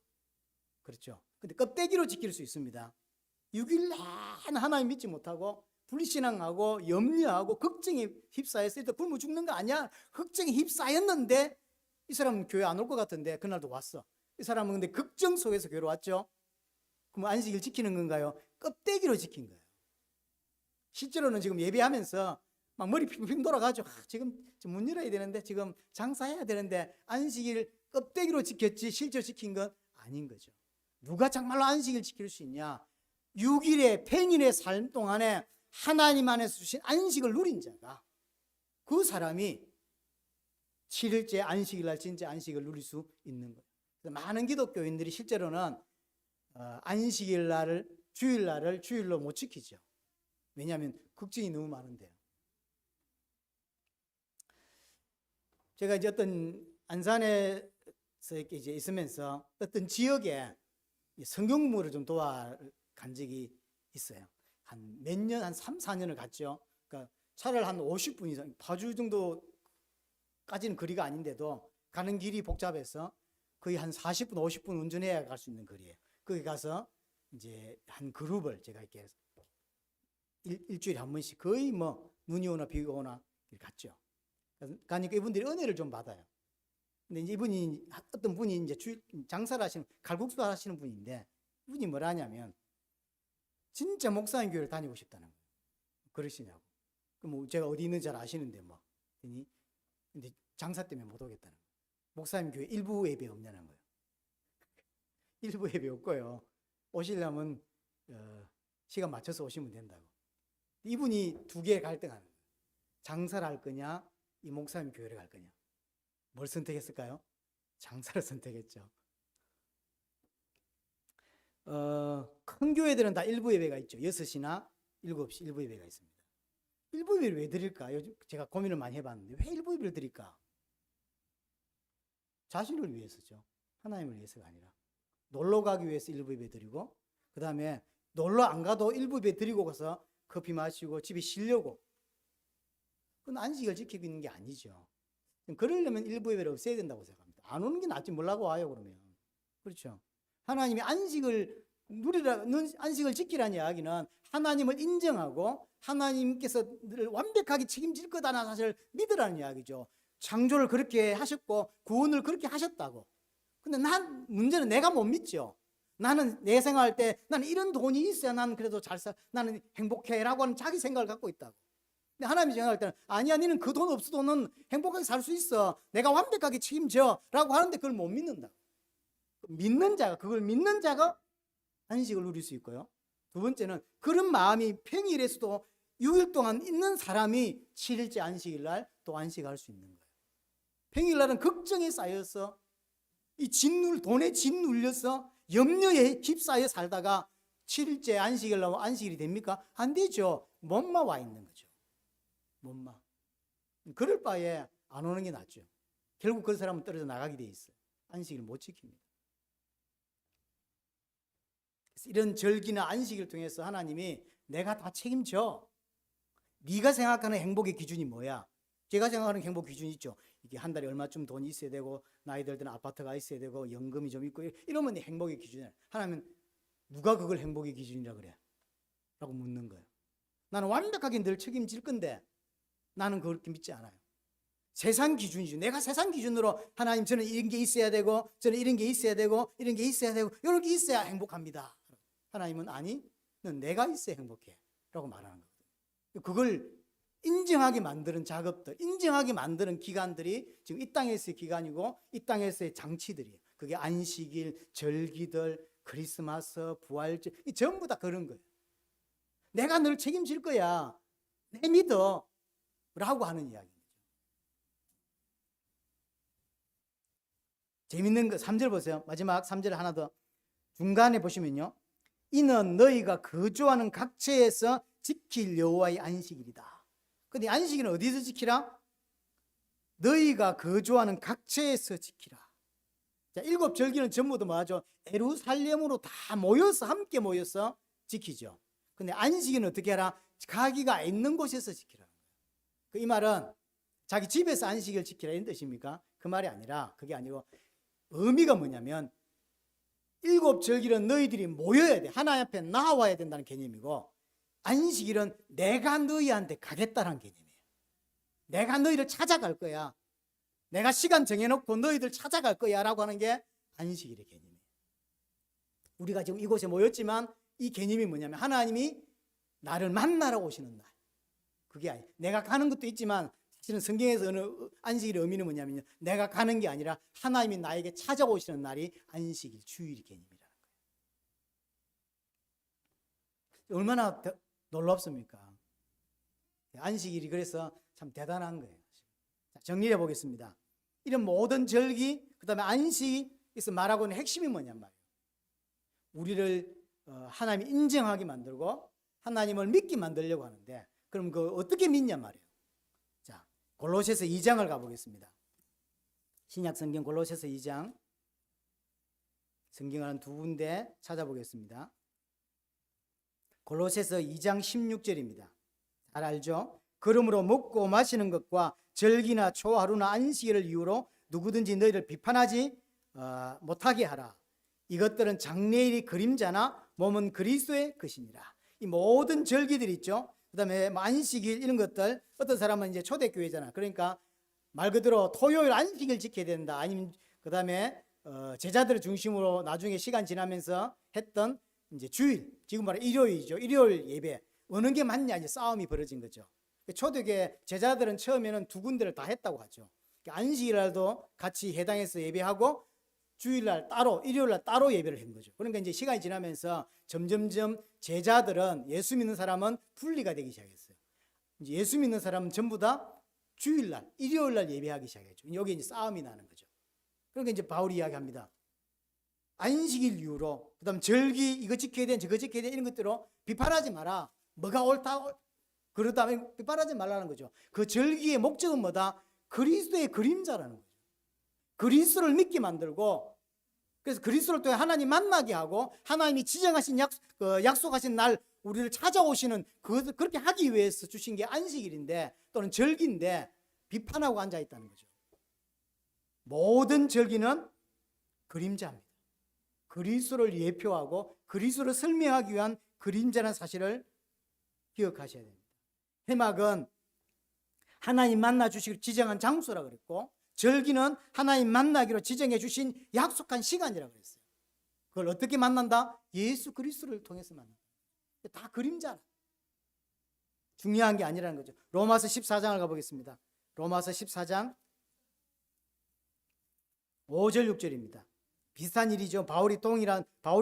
그렇죠? 근데 껍데기로 지킬 수 있습니다. 6일 내내 하나님 믿지 못하고 불신앙하고 염려하고 걱정에 휩싸였을 때 굶어 죽는 거 아니야? 걱정에 휩싸였는데 이 사람은 교회 안 올 것 같은데 그날도 왔어. 이 사람은 근데 걱정 속에서 교회로 왔죠. 그럼 안식일 지키는 건가요? 껍데기로 지킨 거예요. 실제로는 지금 예배하면서 막 머리 핑핑 돌아가죠. 지금 문 열어야 되는데 지금 장사해야 되는데 안식일 껍데기로 지켰지 실제로 지킨 건 아닌 거죠. 누가 정말로 안식일 지킬 수 있냐? 6일의 평일의 삶 동안에 하나님 안에서 주신 안식을 누린 자가 그 사람이 7일째 안식일 날 진짜 안식을 누릴 수 있는 거예요. 많은 기독교인들이 실제로는 안식일 날을 주일날을 주일로 못 지키죠. 왜냐하면 걱정이 너무 많은데요. 제가 이제 어떤 안산에서 이렇게 이제 있으면서 어떤 지역에 성경 공부를 좀 도와간 적이 있어요. 한 몇 년, 한 3, 4년을 갔죠. 그러니까 차를 한 50분 이상, 파주 정도까지는 거리가 아닌데도 가는 길이 복잡해서 거의 한 40분, 50분 운전해야 갈 수 있는 거리예요. 거기 가서 이제 한 그룹을 제가 이렇게 일주일에 한 번씩 거의 뭐 눈이 오나 비가 오나 갔죠. 가니까 이분들이 은혜를 좀 받아요. 근데 이제 이분이 어떤 분이 이제 장사를 하시는 칼국수 하시는 분인데 이분이 뭐라 하냐면 진짜 목사님 교회를 다니고 싶다는 거예요. 그러시냐고. 그럼 제가 어디 있는지 잘 아시는데 뭐. 근데 장사 때문에 못 오겠다는 거예요. 목사님 교회 일부 예배 없냐는 거예요. 일부 예배 없고요. 오시려면 시간 맞춰서 오시면 된다고. 이분이 두 개 갈등하는 거예요. 장사를 할 거냐, 이 목사님 교회를 갈 거냐. 뭘 선택했을까요? 장사를 선택했죠. 큰 교회들은 다 일부 예배가 있죠. 6시나 7시 일부 예배가 있습니다. 일부 예배를 왜 드릴까? 요즘 제가 고민을 많이 해봤는데 왜 일부 예배를 드릴까? 자신을 위해서죠. 하나님을 위해서가 아니라. 놀러 가기 위해서 일부 예배 드리고 그 다음에 놀러 안 가도 일부 예배 드리고 가서 커피 마시고 집에 쉬려고. 그건 안식을 지키고 있는 게 아니죠. 그러려면 일부 예배를 없애야 된다고 생각합니다. 안 오는 게 낫지 뭐라고 와요 그러면. 그렇죠. 하나님이 안식을 지키라는 이야기는 하나님을 인정하고 하나님께서 늘 완벽하게 책임질 거다라는 사실을 믿으라는 이야기죠. 창조를 그렇게 하셨고 구원을 그렇게 하셨다고. 근데 문제는 내가 못 믿죠. 나는 내 생각할 때 나는 이런 돈이 있어야 나는 그래도 나는 행복해라고 하는 자기 생각을 갖고 있다고. 근데 하나님이 생각할 때는 아니야, 너는 그 돈 없어도는 행복하게 살 수 있어, 내가 완벽하게 책임져 라고 하는데 그걸 못 믿는다. 그걸 믿는 자가 안식을 누릴 수 있고요. 두 번째는 그런 마음이 평일에서도 6일 동안 있는 사람이 7일째 안식일 날 또 안식할 수 있는 거예요. 평일 날은 걱정에 쌓여서 돈에 짓눌려서 염려에 휩싸여 살다가 7일째 안식일 날 안식일이 됩니까? 안 되죠. 몸만 와 있는 거죠. 몸만. 그럴 바에 안 오는 게 낫죠. 결국 그 사람은 떨어져 나가게 돼 있어요. 안식일을 못 지킵니다. 이런 절기나 안식을 통해서 하나님이 내가 다 책임져. 네가 생각하는 행복의 기준이 뭐야? 제가 생각하는 행복 기준이 있죠. 이게 한 달에 얼마쯤 돈이 있어야 되고, 나이 들 때는 아파트가 있어야 되고, 연금이 좀 있고, 이러면 행복의 기준이야. 하나님은 누가 그걸 행복의 기준이라 그래? 라고 묻는 거예요. 나는 완벽하게 늘 책임질 건데 나는 그렇게 믿지 않아요. 세상 기준이죠. 내가 세상 기준으로 하나님, 저는 이런 게 있어야 되고, 저는 이런 게 있어야 되고, 이런 게 있어야 되고, 이런 게 있어야 행복합니다. 하나님은 아니, 넌 내가 있어야 행복해 라고 말하는 거거든요. 그걸 인정하게 만드는 작업들, 인정하게 만드는 기간들이 지금 이 땅에서의 기간이고 이 땅에서의 장치들이에요. 그게 안식일, 절기들, 크리스마스, 부활절, 이 전부 다 그런 거예요. 내가 늘 책임질 거야, 내 믿어 라고 하는 이야기입니다. 재밌는 거 3절 보세요. 마지막 3절 하나 더 중간에 보시면요, 이는 너희가 거주하는 각처에서 지킬 여호와의 안식일이다. 근데 안식일은 어디서 지키라? 너희가 거주하는 각처에서 지키라. 자, 7 절기는 전부 다 뭐하죠? 예루살렘으로 다 모여서, 함께 모여서 지키죠. 근데 안식일은 어떻게 하라? 자기가 있는 곳에서 지키라. 이 말은 자기 집에서 안식일 지키라 이런 뜻입니까? 그 말이 아니라, 그게 아니고 의미가 뭐냐면 7 절기는 너희들이 모여야 돼. 하나님 앞에 나와야 된다는 개념이고, 안식일은 내가 너희한테 가겠다는 개념이에요. 내가 너희를 찾아갈 거야. 내가 시간 정해놓고 너희들 찾아갈 거야 라고 하는 게 안식일의 개념이에요. 우리가 지금 이곳에 모였지만 이 개념이 뭐냐면 하나님이 나를 만나러 오시는 날. 그게 아니에요. 내가 가는 것도 있지만 사실은 성경에서 안식일의 의미는 뭐냐면요, 내가 가는 게 아니라 하나님이 나에게 찾아오시는 날이 안식일, 주일의 개념이라는 거예요. 얼마나 놀랍습니까? 안식일이 그래서 참 대단한 거예요. 정리해 보겠습니다. 이런 모든 절기, 그 다음에 안식에서 말하고 있는 핵심이 뭐냔 말이에요. 우리를 하나님이 인정하게 만들고 하나님을 믿게 만들려고 하는데, 그럼 그 어떻게 믿냔 말이에요. 자, 골로새서 2장을 가보겠습니다. 신약 성경 골로새서 2장, 성경을 한 2군데 찾아보겠습니다. 골로새서 2장 16절입니다. 잘 알죠? 그러므로 먹고 마시는 것과 절기나 초하루나 안식일을 이유로 누구든지 너희를 비판하지 못하게 하라. 이것들은 장래일이 그림자나 몸은 그리스도의 것이니라. 이 모든 절기들 있죠. 그 다음에 안식일 이런 것들, 어떤 사람은 이제 초대교회잖아. 그러니까 말 그대로 토요일 안식일 지켜야 된다. 아니면 그 다음에 제자들을 중심으로 나중에 시간 지나면서 했던 이제 주일, 지금 말해 일요일이죠. 일요일 예배 어느 게 맞냐, 이제 싸움이 벌어진 거죠. 초대교회 제자들은 처음에는 2군데를 다 했다고 하죠. 안식일날도 같이 해당해서 예배하고 주일날 따로, 일요일날 따로 예배를 한 거죠. 그러니까 이제 시간이 지나면서 점점점 제자들은, 예수 믿는 사람은 분리가 되기 시작했어요. 이제 예수 믿는 사람은 전부 다 주일날, 일요일날 예배하기 시작했죠. 여기 이제 싸움이 나는 거죠. 그러니까 이제 바울이 이야기합니다. 안식일 이후로, 그 다음 절기, 이거 지켜야 돼, 저거 지켜야 돼, 이런 것들로 비판하지 마라. 뭐가 옳다, 그러다면 비판하지 말라는 거죠. 그 절기의 목적은 뭐다? 그리스도의 그림자라는 거죠. 그리스도를 믿게 만들고, 그래서 그리스도를 통해 하나님 만나게 하고, 하나님이 지정하신 약속하신 날 우리를 찾아오시는, 그렇게 하기 위해서 주신 게 안식일인데, 또는 절기인데 비판하고 앉아있다는 거죠. 모든 절기는 그림자입니다. 그리스도를 예표하고 그리스도를 설명하기 위한 그림자라는 사실을 기억하셔야 됩니다. 회막은 하나님 만나 주시기로 지정한 장소라 그랬고, 절기는 하나님 만나기로 지정해 주신 약속한 시간이라고 그랬어요. 그걸 어떻게 만난다? 예수 그리스도를 통해서 만난다. 다 그림자라. 중요한 게 아니라는 거죠. 로마서 14장을 가보겠습니다. 로마서 14장 5절 6절입니다. 비슷한 일이죠. 바울이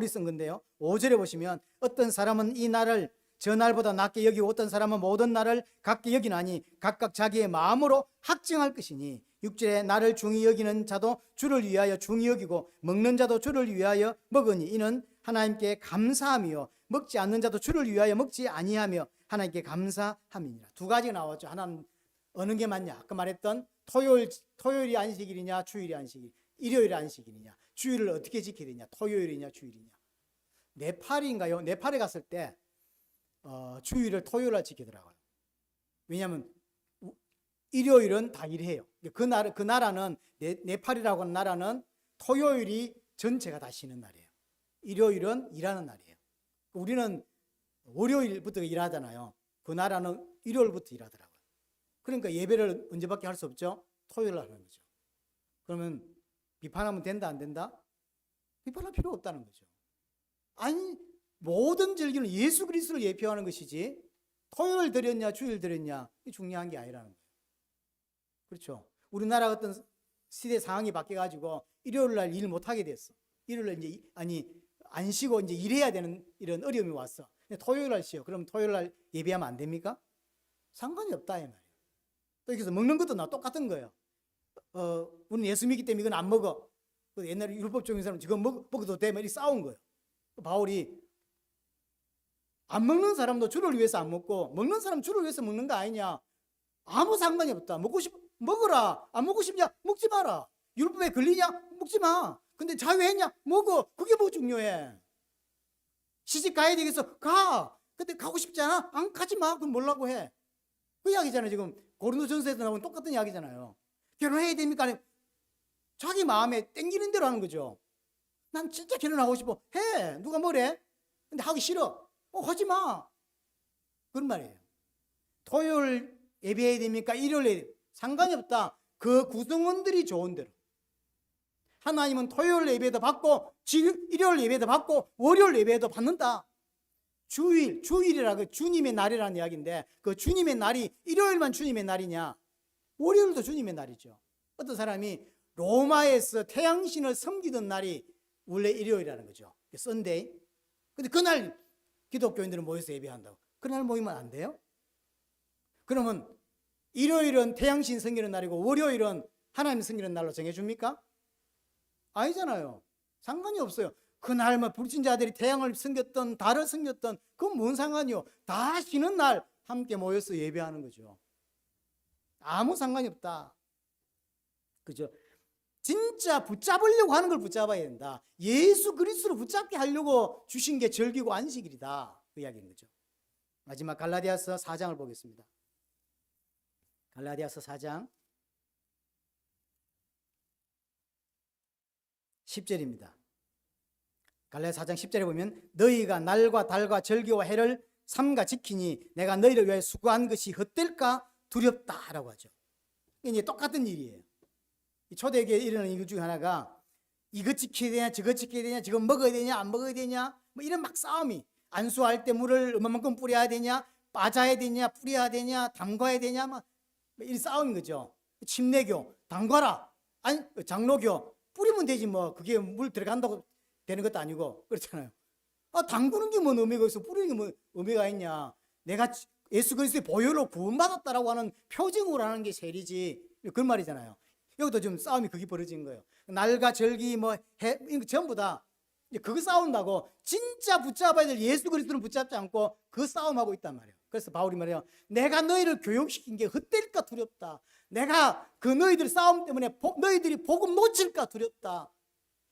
쓴 건데요. 5절에 보시면 어떤 사람은 이 날을 저 날보다 낮게 여기고 어떤 사람은 모든 날을 같게 여기나니 각각 자기의 마음으로 확증할 것이니 6절에 나를 중히 여기는 자도 주를 위하여 중히 여기고 먹는 자도 주를 위하여 먹으니 이는 하나님께 감사함이요 먹지 않는 자도 주를 위하여 먹지 아니하며 하나님께 감사함이니라. 두 가지가 나왔죠. 하나는 어느 게 맞냐? 아까 말했던 토요일이 안식일이냐 주일이 안식일, 일요일이 안식일이냐, 주일을 어떻게 지켜야 되냐, 토요일이냐 주일이냐. 네팔인가요? 네팔에 갔을 때 주일을 토요일날 지키더라고요. 왜냐하면 일요일은 다 일해요. 그 나라는 네팔이라고 하는 나라는 토요일이 전체가 다 쉬는 날이에요. 일요일은 일하는 날이에요. 우리는 월요일부터 일하잖아요. 그 나라는 일요일부터 일하더라고요. 그러니까 예배를 언제밖에 할 수 없죠? 토요일 날 하는 거죠. 그러면 비판하면 된다 안 된다? 비판할 필요 없다는 거죠. 아니 모든 절기는 예수 그리스도를 예표하는 것이지 토요일 드렸냐 주일 드렸냐 이 중요한 게 아니라는 거예요. 그렇죠. 우리나라 어떤 시대 상황이 바뀌어가지고 일요일 날 일 못하게 됐어. 일요일 날 이제 안 쉬고 이제 일해야 되는 이런 어려움이 왔어. 근데 토요일 날 쉬어. 그럼 토요일 날 예배하면 안 됩니까? 상관이 없다 이 말이에요. 또 여기서 먹는 것도 똑같은 거예요. 우리는 예수 믿기 때문에 이건 안 먹어. 옛날에 율법적인 사람은 지금 먹어도 돼. 이렇게 싸운 거예요. 바울이 안 먹는 사람도 주를 위해서 안 먹고 먹는 사람 주를 위해서 먹는 거 아니냐. 아무 상관이 없다. 먹어라. 안 먹고 싶냐? 먹지 마라. 율법에 걸리냐? 먹지 마. 근데 자유했냐? 먹어. 그게 뭐 중요해. 시집 가야 되겠어. 가. 근데 가고 싶지 않아? 안 가지 마. 그럼 뭐라고 해? 그 이야기잖아요. 지금 고린도전서에서 나오는 똑같은 이야기잖아요. 결혼해야 됩니까? 자기 마음에 땡기는 대로 하는 거죠. 난 진짜 결혼하고 싶어. 해. 누가 뭐래? 근데 하기 싫어. 하지 마. 그런 말이에요. 토요일 예배해야 됩니까? 일요일 예배 상관이 없다. 그 구성원들이 좋은 대로. 하나님은 토요일 예배도 받고 일요일 예배도 받고 월요일 예배도 받는다. 주일이라고 주님의 날이라는 이야기인데 그 주님의 날이 일요일만 주님의 날이냐? 월요일도 주님의 날이죠. 어떤 사람이 로마에서 태양신을 섬기던 날이 원래 일요일이라는 거죠. 썬데이. 근데 그날 기독교인들은 모여서 예배한다고. 그날 모이면 안 돼요? 그러면 일요일은 태양신 섬기는 날이고 월요일은 하나님 섬기는 날로 정해줍니까? 아니잖아요. 상관이 없어요. 그날 불신자들이 태양을 섬겼던 달을 섬겼던 그건 뭔 상관이요. 다 쉬는 날 함께 모여서 예배하는 거죠. 아무 상관이 없다. 그죠? 진짜 붙잡으려고 하는 걸 붙잡아야 된다. 예수 그리스도를 붙잡게 하려고 주신 게 절기고 안식일이다. 그 이야기인 거죠. 마지막 갈라디아서 4장을 보겠습니다. 갈라디아서 4장 10절입니다. 갈라디아 4장 10절에 보면 너희가 날과 달과 절기와 해를 삼가 지키니 내가 너희를 위하여 수고한 것이 헛될까 두렵다라고 하죠. 이게 똑같은 일이에요. 초대교회에 일어나는 이유 중에 하나가 이거 지켜야 되냐 저거 지켜야 되냐 지금 먹어야 되냐 안 먹어야 되냐 뭐 이런 막 싸움이 안수할 때 물을 얼마만큼 뿌려야 되냐 빠져야 되냐 뿌려야 되냐 담가야 되냐 막 이런 싸움인 거죠. 침례교 담가라 아니 장로교 뿌리면 되지 뭐 그게 물 들어간다고 되는 것도 아니고 그렇잖아요. 담그는 게 뭔 의미가 있어 뿌리는 게 뭐 의미가 있냐. 내가 예수 그리스도의 보혈로 구원받았다라고 하는 표징으로 하는 게 세리지 그런 말이잖아요. 여기도 지금 싸움이 그게 벌어진 거예요. 날과 절기 해 전부 다 그거 싸운다고 진짜 붙잡아야 될 예수 그리스도는 붙잡지 않고 그 싸움하고 있단 말이에요. 그래서 바울이 말해요. 내가 너희를 교육시킨 게 헛될까 두렵다. 내가 그 너희들 싸움 때문에 너희들이 복음 놓칠까 두렵다.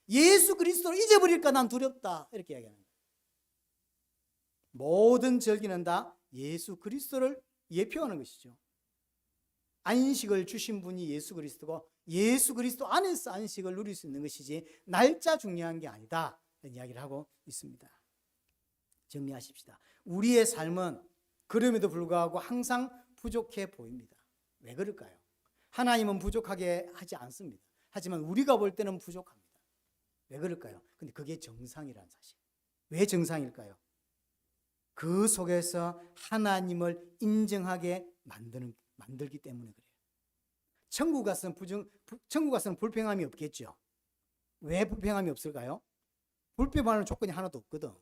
예수 그리스도를 잊어버릴까 난 두렵다. 이렇게 이야기하는 거예요. 모든 절기는 다 예수 그리스도를 예표하는 것이죠. 안식을 주신 분이 예수 그리스도고 예수 그리스도 안에서 안식을 누릴 수 있는 것이지 날짜 중요한 게 아니다. 이런 이야기를 하고 있습니다. 정리하십시다. 우리의 삶은 그럼에도 불구하고 항상 부족해 보입니다. 왜 그럴까요? 하나님은 부족하게 하지 않습니다. 하지만 우리가 볼 때는 부족합니다. 왜 그럴까요? 근데 그게 정상이라는 사실. 왜 정상일까요? 그 속에서 하나님을 인정하게 만들기 때문에 그래요. 천국 가서는 불평함이 없겠죠. 왜 불평함이 없을까요? 불평하는 조건이 하나도 없거든.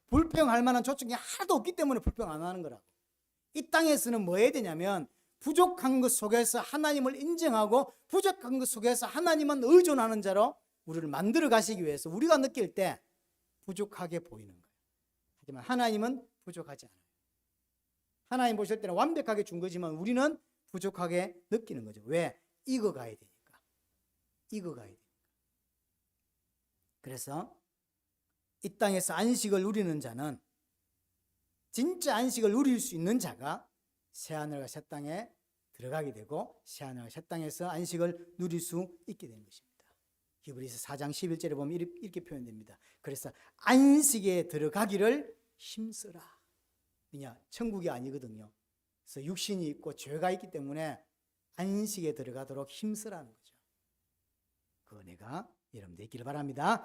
불평할 만한 조건이 하나도 없기 때문에 불평 안 하는 거라고. 이 땅에서는 뭐 해야 되냐면 부족한 것 속에서 하나님을 인정하고 부족한 것 속에서 하나님은 의존하는 자로 우리를 만들어 가시기 위해서 우리가 느낄 때 부족하게 보이는 거예요. 하지만 하나님은 부족하지 않아요. 하나님 보실 때는 완벽하게 준 거지만 우리는 부족하게 느끼는 거죠. 왜? 익어가야 되니까. 익어가야 되니까. 그래서 이 땅에서 안식을 누리는 자는, 진짜 안식을 누릴 수 있는 자가 새하늘과 새 땅에 들어가게 되고 새하늘과 새 땅에서 안식을 누릴 수 있게 되는 것입니다. 히브리서 4장 11절에 보면 이렇게 표현됩니다. 그래서 안식에 들어가기를 힘쓰라. 왜냐? 천국이 아니거든요. 그래서 육신이 있고 죄가 있기 때문에 안식에 들어가도록 힘쓰라는 거죠. 그 은혜가 여러분들 있기를 바랍니다.